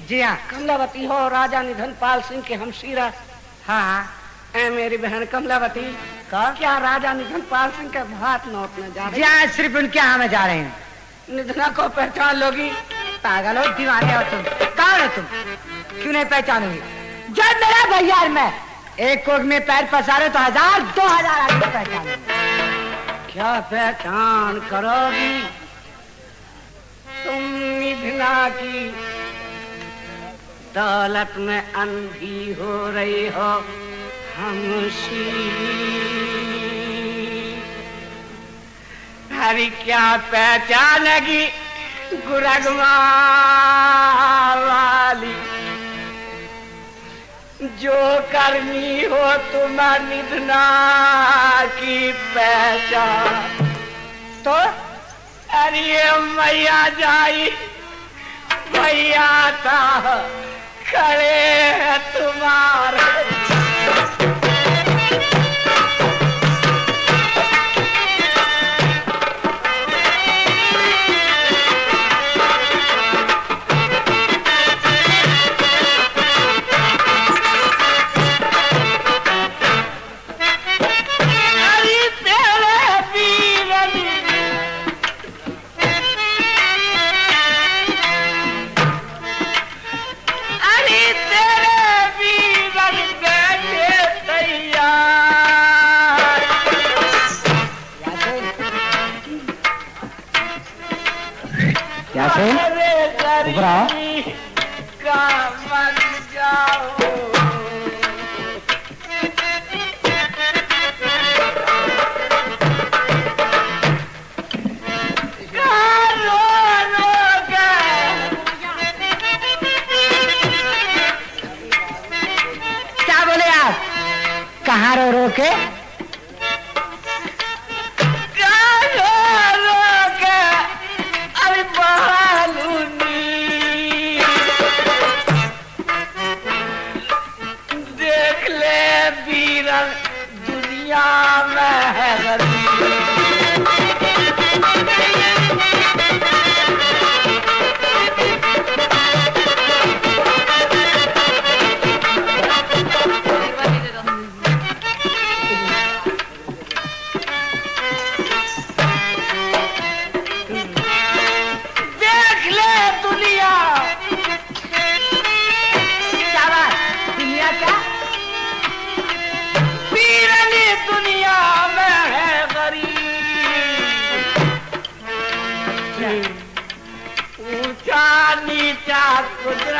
जी हाँ। कमलावती हो राजा निधन पाल सिंह के हमशीरा? हाँ। मेरी बहन कमलावती क्या राजा निधन पाल सिंह के भात नोटने जा रही? जी हाँ, सिर्फ उनके यहाँ में जा रहे हैं। निधना को पहचान लोगी? पागल हो, दीवाने हो तुम। कौन हो तुम? क्यों नहीं पहचानूंगी? जब मेरा भैया मैं एक कोग में पैर पसारे तो 1000-2000 आदमी पहचान। क्या पहचान करोगी तुम? निधना की दौलत में अंधी हो रही हो हमशी। हरी क्या पहचानेगी गुरगमा वाली? जो करनी हो तुम निधना की पहचान तो? अरे मैया जाई भैया था खड़े हैं तुम्हारे।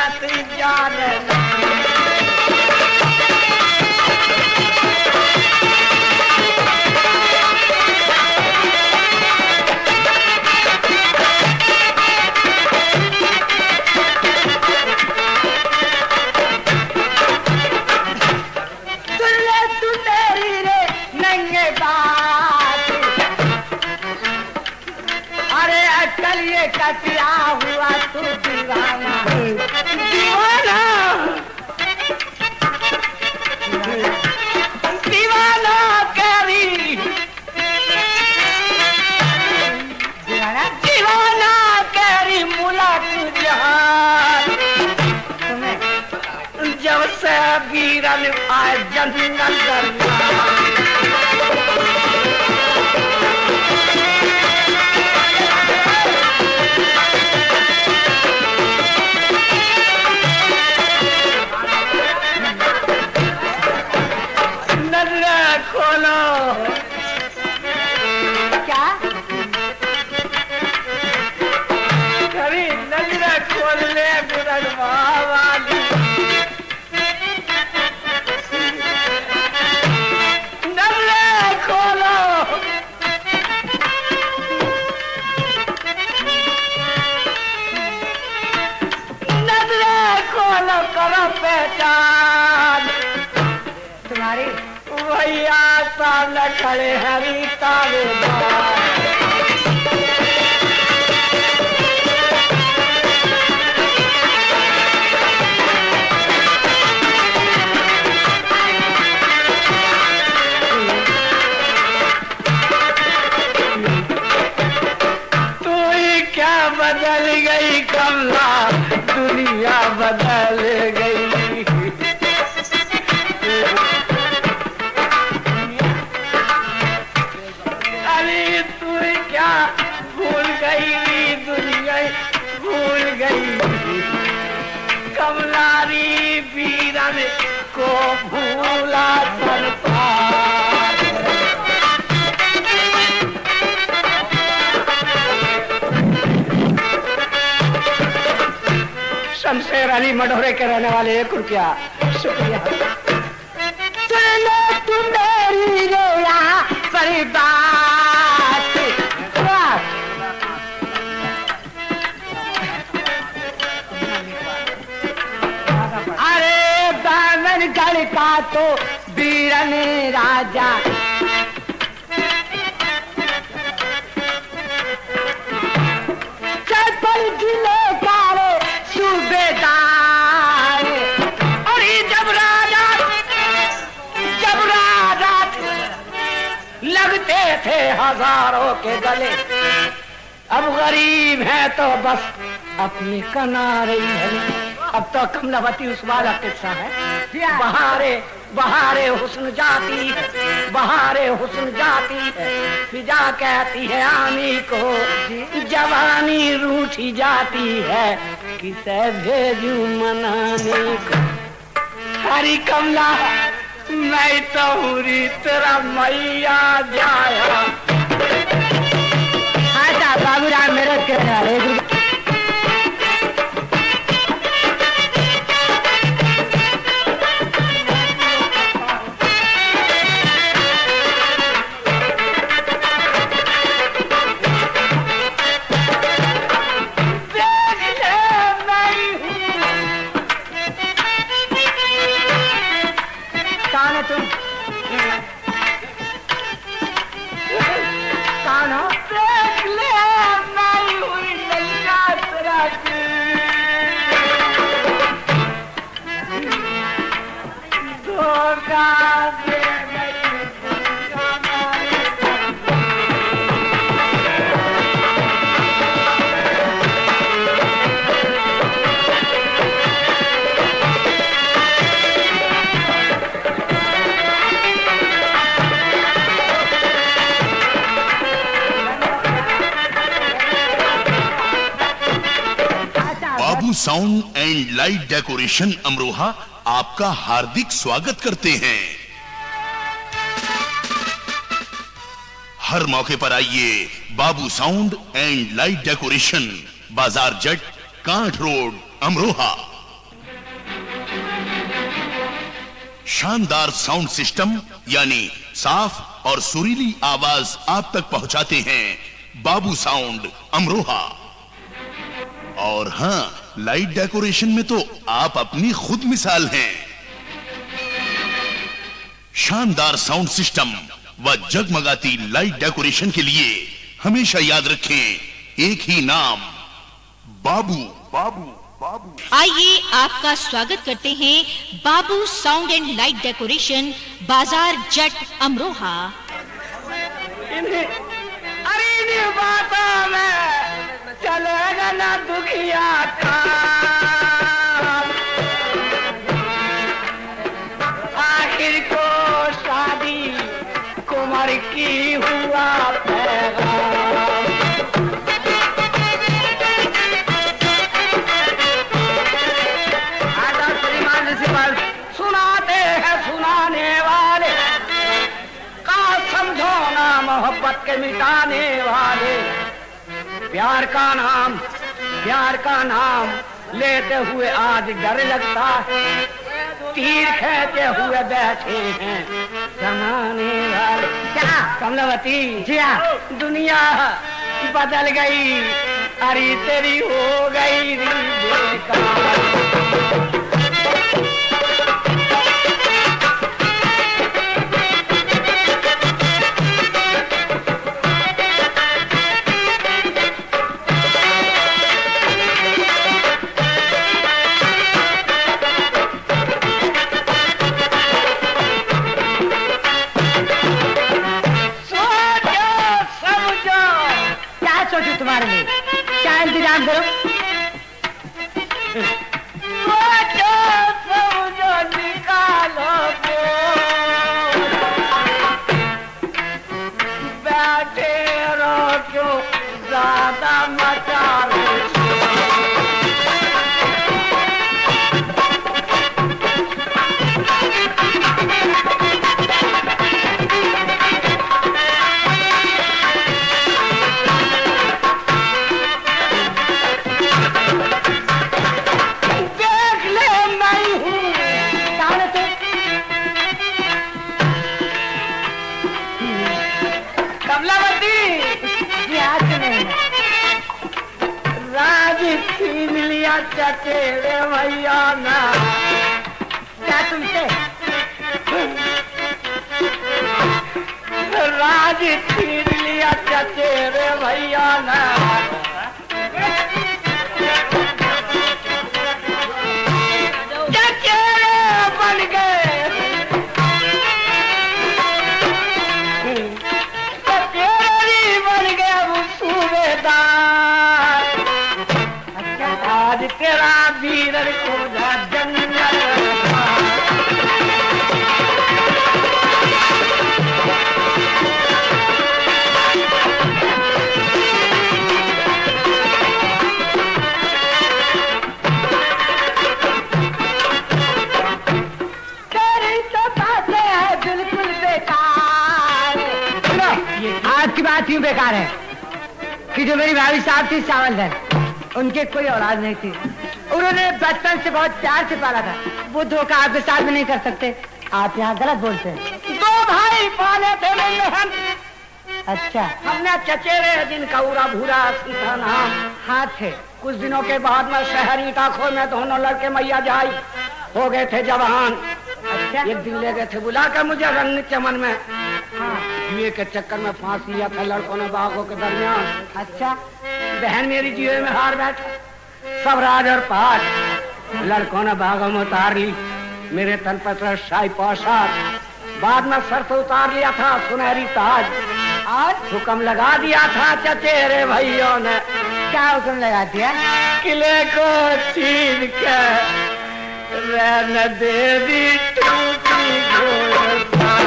सूरत जान कटिया हुआ तू दीवाना दीवाना दीवाना करी दीवाना करी मुला तुझान जब से वीरन आए जंगल दरमियान खोलो क्या कभी नजर खोल ले बुरनवा वाली नजर खोलो नजर खोलो करो पहचान तुम्हारी भैया सामने खड़े हरी ताबेदार तू ही क्या बदल गई कमला दुनिया बदल गई भूल गई दुनिया भूल गई कमलारी वीरन को भूला संसार शमशेर अली मढोरे के रहने वाले एक रुपया शुक्रिया तू मेरी रोया परिवार गढ़ का तो वीरन राजा चल जिले का सूबेदार और जब राजा लगते थे हजारों के गले अब गरीब है तो बस अपनी कना रही है अब तो कमलावती उस वाला किस्सा है बहारे बहारे हुस्न जाती है बहारे हुस्न जाती है फिजा कहती है आमी को जवानी रूठी जाती है किसे भेजूं मनाने को हरी कमला मैं तो हुरी तेरा मैया जाया आजा बाबूराम मेरे कहने वाले sound and light decoration Amroha आपका हार्दिक स्वागत करते हैं। हर मौके पर आइए बाबू साउंड एंड लाइट डेकोरेशन, बाजार जट, कांठ रोड, अमरोहा। शानदार साउंड सिस्टम यानी साफ और सुरीली आवाज आप तक पहुंचाते हैं बाबू साउंड अमरोहा। और हाँ, लाइट डेकोरेशन में तो आप अपनी खुद मिसाल हैं। शानदार साउंड सिस्टम व जगमगाती लाइट डेकोरेशन के लिए हमेशा याद रखें एक ही नाम, बाबू। बाबू बाबू। आइए आपका स्वागत करते हैं बाबू साउंड एंड लाइट डेकोरेशन, बाजार जट अमरोहा। इन्हीं बातों में चलेगा ना दुखिया का, आखिर को शादी कुमार की हुआ सुनाते हैं सुनाने वाले का, समझो ना मोहब्बत के मिटाने वाले। प्यार का नाम लेते हुए आज डर लगता है, तीर खेते हुए बैठे हैं जमाने वाले। क्या कमलावती जी, दुनिया बदल गई, अरे तेरी हो गई बेकार। तुम्हारे लिए क्या इंतजाम करो, समझो निकालो बैठे रहो, क्यों ज्यादा मचा चचेरे भैया ना, क्या तुमसे राज छीन लिया चचेरे भैया ना, चचेरे बन गए, चचेरे बन गए वो सूबेदार। आज तेरा वीरर को जंगल तेरी तो बातें है बिल्कुल बेकार। आज की बात यूं बेकार है कि जो मेरी भाभी साहब थी सावलधर, उनके कोई औलाद नहीं थी, उन्होंने बचपन से बहुत प्यार से पाला था। वो धोखा आपके साथ में नहीं कर सकते, आप यहाँ गलत बोलते हैं। दो भाई पाले थे हम। अच्छा, हमने चचेरे जिनका उरा भूरा सीधा नाम हाँ थे। कुछ दिनों के बाद में शहरी टाखों में दोनों लड़के मैया जाई हो गए थे जवान। अच्छा, एक दिन ले गए थे बुला कर मुझे रंग चमन में, जुए के चक्कर में फांस लिया था लड़कों ने बागों के दरमियान। अच्छा, बहन मेरी जुए में हार बैठा, सब राज और पाठ लड़कों ने बागों में उतार ली। मेरे तन पर शाही पोशाक, बाद में सर से उतार लिया था सुनहरी ताज, आज हुक्म लगा दिया था चचेरे भैयों ने। क्या हुक्म लगा दिया? किले को छीन के रहने दे दी टूटी घोड़।